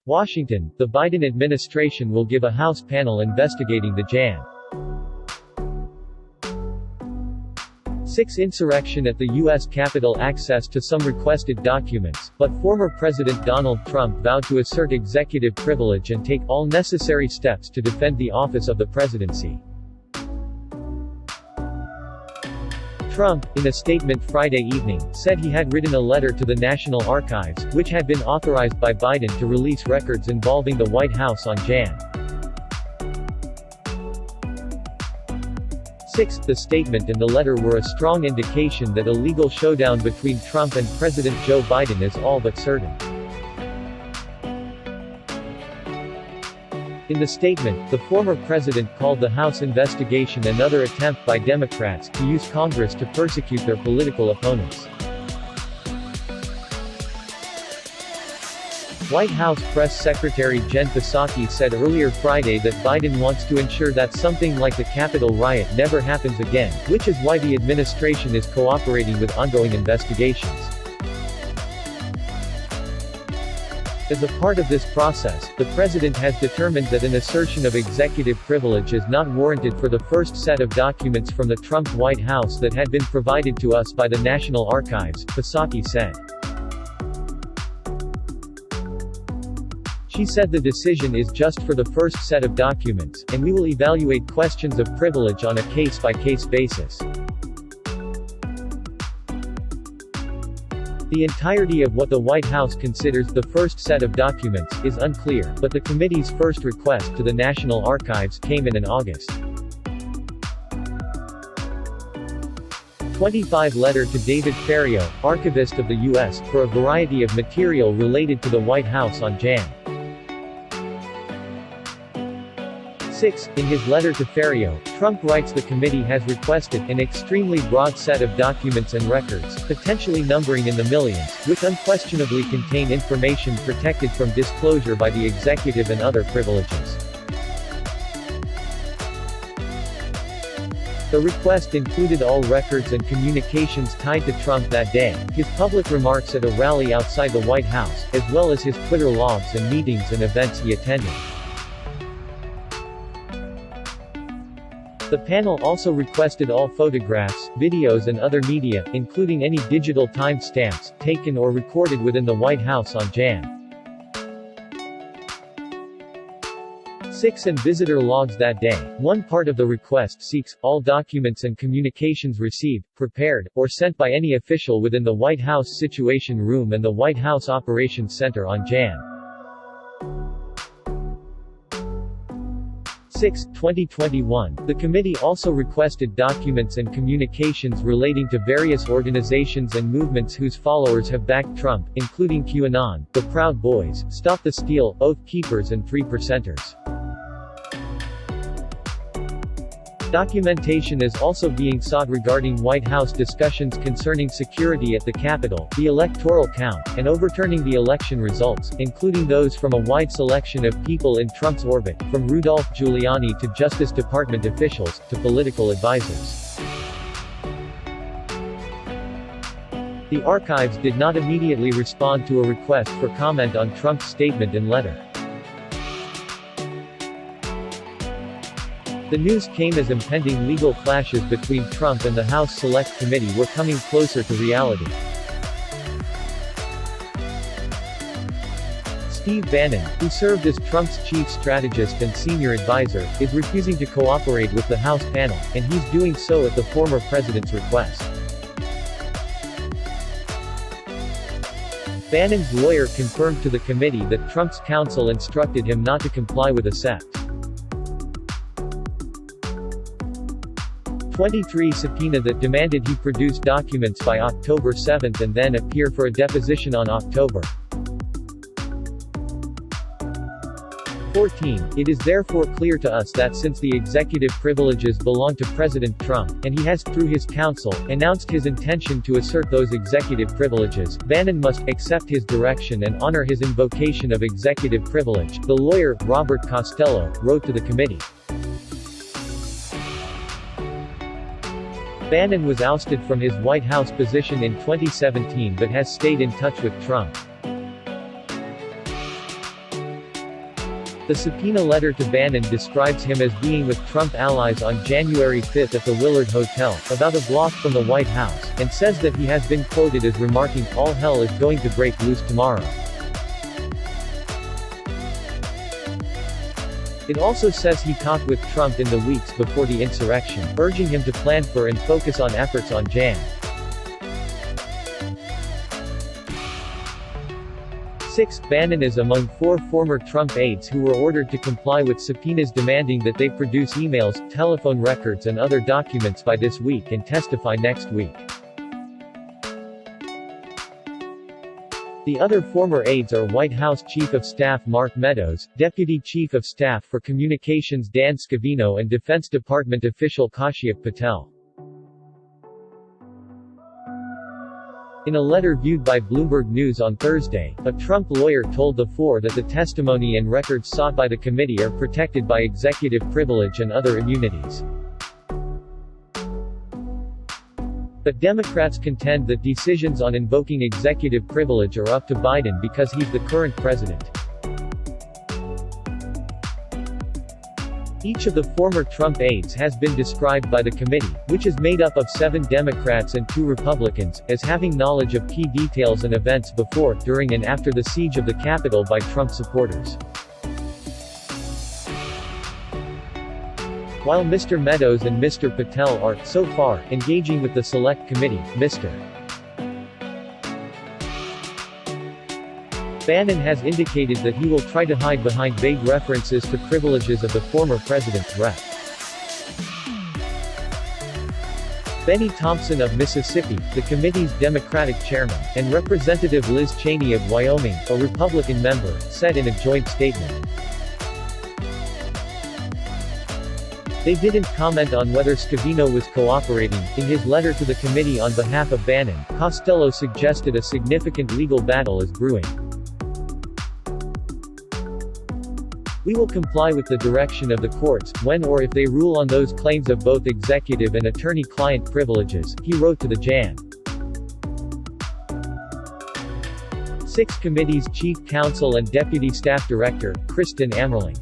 Washington, the Biden administration will give a House panel investigating the Jan. 6 insurrection at the U.S. Capitol access to some requested documents, but former President Donald Trump vowed to assert executive privilege and take all necessary steps to defend the office of the presidency. Trump, in a statement Friday evening, said he had written a letter to the National Archives, which had been authorized by Biden to release records involving the White House on Jan. 6. The statement and the letter were a strong indication that a legal showdown between Trump and President Joe Biden is all but certain. In the statement, the former president called the House investigation another attempt by Democrats to use Congress to persecute their political opponents. White House Press Secretary Jen Psaki said earlier Friday that Biden wants to ensure that something like the Capitol riot never happens again, which is why the administration is cooperating with ongoing investigations. As a part of this process, the president has determined that an assertion of executive privilege is not warranted for the first set of documents from the Trump White House that had been provided to us by the National Archives, Psaki said. She said the decision is just for the first set of documents, and we will evaluate questions of privilege on a case-by-case basis. The entirety of what the White House considers the first set of documents is unclear, but the committee's first request to the National Archives came in August. 25 letter to David Ferriero, archivist of the U.S., for a variety of material related to the White House on Jan. 6. In his letter to Ferriero, Trump writes the committee has requested an extremely broad set of documents and records, potentially numbering in the millions, which unquestionably contain information protected from disclosure by the executive and other privileges. The request included all records and communications tied to Trump that day, his public remarks at a rally outside the White House, as well as his Twitter logs and meetings and events he attended. The panel also requested all photographs, videos and other media, including any digital time-stamps, taken or recorded within the White House on Jan. 6 and visitor logs that day. One part of the request seeks all documents and communications received, prepared, or sent by any official within the White House Situation Room and the White House Operations Center on Jan. 6, 2021, the committee also requested documents and communications relating to various organizations and movements whose followers have backed Trump, including QAnon, the Proud Boys, Stop the Steal, Oath Keepers and 3%ers. Documentation is also being sought regarding White House discussions concerning security at the Capitol, the electoral count, and overturning the election results, including those from a wide selection of people in Trump's orbit, from Rudolph Giuliani to Justice Department officials, to political advisors. The archives did not immediately respond to a request for comment on Trump's statement and letter. The news came as impending legal clashes between Trump and the House Select Committee were coming closer to reality. Steve Bannon, who served as Trump's chief strategist and senior advisor, is refusing to cooperate with the House panel, and he's doing so at the former president's request. Bannon's lawyer confirmed to the committee that Trump's counsel instructed him not to comply with assert. 23 subpoena that demanded he produce documents by October 7 and then appear for a deposition on October 14. It is therefore clear to us that since the executive privileges belong to President Trump, and he has, through his counsel, announced his intention to assert those executive privileges, Bannon must accept his direction and honor his invocation of executive privilege, the lawyer, Robert Costello, wrote to the committee. Bannon was ousted from his White House position in 2017 but has stayed in touch with Trump. The subpoena letter to Bannon describes him as being with Trump allies on January 5 at the Willard Hotel, about a block from the White House, and says that he has been quoted as remarking, "All hell is going to break loose tomorrow." It also says he talked with Trump in the weeks before the insurrection, urging him to plan for and focus on efforts on Jan. 6. Bannon is among 4 former Trump aides who were ordered to comply with subpoenas demanding that they produce emails, telephone records and other documents by this week and testify next week. The other former aides are White House Chief of Staff Mark Meadows, Deputy Chief of Staff for Communications Dan Scavino and Defense Department official Kashyap Patel. In a letter viewed by Bloomberg News on Thursday, a Trump lawyer told the 4 that the testimony and records sought by the committee are protected by executive privilege and other immunities. But Democrats contend that decisions on invoking executive privilege are up to Biden because he's the current president. Each of the former Trump aides has been described by the committee, which is made up of 7 Democrats and 2 Republicans, as having knowledge of key details and events before, during and after the siege of the Capitol by Trump supporters. While Mr. Meadows and Mr. Patel are, so far, engaging with the Select Committee, Mr. Bannon has indicated that he will try to hide behind vague references to privileges of the former president's rep. Benny Thompson of Mississippi, the committee's Democratic chairman, and Representative Liz Cheney of Wyoming, a Republican member, said in a joint statement. They didn't comment on whether Scavino was cooperating. In his letter to the committee on behalf of Bannon, Costello suggested a significant legal battle is brewing. We will comply with the direction of the courts, when or if they rule on those claims of both executive and attorney-client privileges, he wrote to the Jan. 6 Committee's Chief Counsel and Deputy Staff Director, Kristen Amerling.